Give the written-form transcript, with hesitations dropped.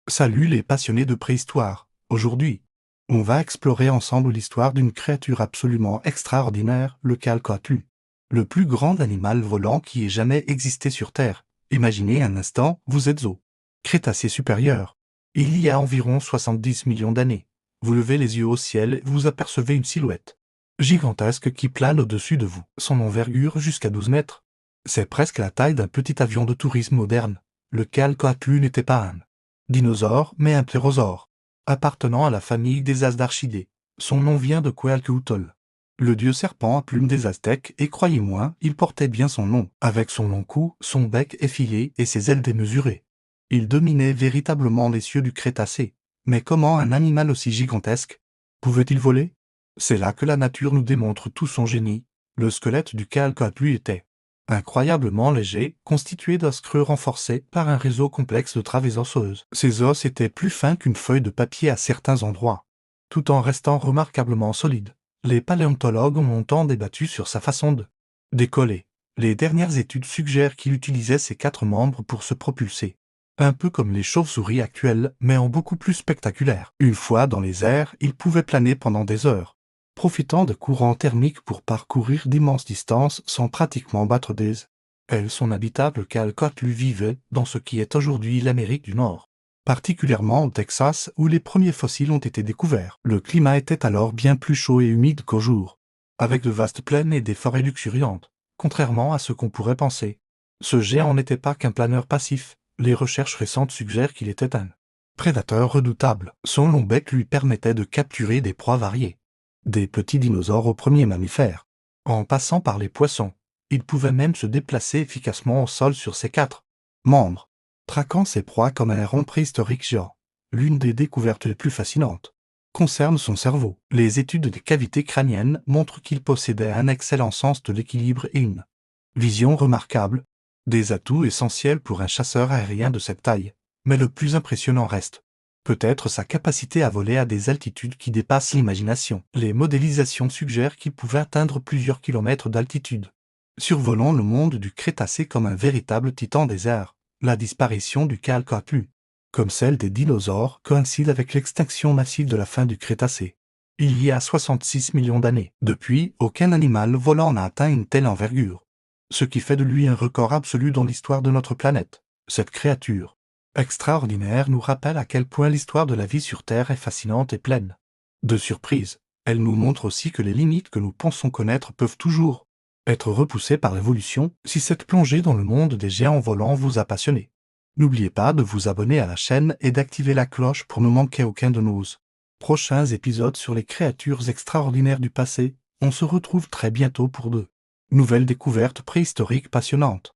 Salut les passionnés de préhistoire. Aujourd'hui, on va explorer ensemble l'histoire d'une créature absolument extraordinaire, le Quetzalcoatl. Le plus grand animal volant qui ait jamais existé sur Terre. Imaginez un instant, vous êtes au Crétacé supérieur. Il y a environ 70 millions d'années. Vous levez les yeux au ciel et vous apercevez une silhouette gigantesque qui plane au-dessus de vous. Son envergure jusqu'à 12 mètres. C'est presque la taille d'un petit avion de tourisme moderne. Le Quetzalcoatl n'était pas un dinosaure, mais un ptérosaure, appartenant à la famille des Asdarchidés. Son nom vient de Quetzalcoatl, le dieu serpent à plumes des Aztèques, et croyez-moi, il portait bien son nom, avec son long cou, son bec effilé et ses ailes démesurées. Il dominait véritablement les cieux du Crétacé. Mais comment un animal aussi gigantesque pouvait-il voler? C'est là que la nature nous démontre tout son génie. Le squelette du Quetzalcoatl était incroyablement léger, constitué d'os creux renforcés par un réseau complexe de travées osseuses. Ses os étaient plus fins qu'une feuille de papier à certains endroits, tout en restant remarquablement solides. Les paléontologues ont longtemps débattu sur sa façon de décoller. Les dernières études suggèrent qu'il utilisait ses 4 membres pour se propulser. Un peu comme les chauves-souris actuelles, mais en beaucoup plus spectaculaire. Une fois dans les airs, il pouvait planer pendant des heures, profitant de courants thermiques pour parcourir d'immenses distances sans pratiquement battre des ailes. Son habitat, le Quetzalcoatl, lui vivait dans ce qui est aujourd'hui l'Amérique du Nord, particulièrement au Texas où les premiers fossiles ont été découverts. Le climat était alors bien plus chaud et humide qu'au jour, avec de vastes plaines et des forêts luxuriantes, contrairement à ce qu'on pourrait penser. Ce géant n'était pas qu'un planeur passif. Les recherches récentes suggèrent qu'il était un prédateur redoutable. Son long bec lui permettait de capturer des proies variées, des petits dinosaures aux premiers mammifères, en passant par les poissons. Il pouvait même se déplacer efficacement au sol sur ses 4 membres, traquant ses proies comme un rond préhistorique géant. L'une des découvertes les plus fascinantes concerne son cerveau. Les études des cavités crâniennes montrent qu'il possédait un excellent sens de l'équilibre et une vision remarquable, des atouts essentiels pour un chasseur aérien de cette taille. Mais le plus impressionnant reste peut-être sa capacité à voler à des altitudes qui dépassent l'imagination. Les modélisations suggèrent qu'il pouvait atteindre plusieurs kilomètres d'altitude, survolant le monde du Crétacé comme un véritable titan des airs. La disparition du Quetzalcoatl, comme celle des dinosaures, coïncide avec l'extinction massive de la fin du Crétacé, il y a 66 millions d'années. Depuis, aucun animal volant n'a atteint une telle envergure, ce qui fait de lui un record absolu dans l'histoire de notre planète. Cette créature extraordinaire nous rappelle à quel point l'histoire de la vie sur Terre est fascinante et pleine de surprises. Elle nous montre aussi que les limites que nous pensons connaître peuvent toujours être repoussées par l'évolution. Si cette plongée dans le monde des géants volants vous a passionné, n'oubliez pas de vous abonner à la chaîne et d'activer la cloche pour ne manquer aucun de nos prochains épisodes sur les créatures extraordinaires du passé. On se retrouve très bientôt pour de nouvelles découvertes préhistoriques passionnantes.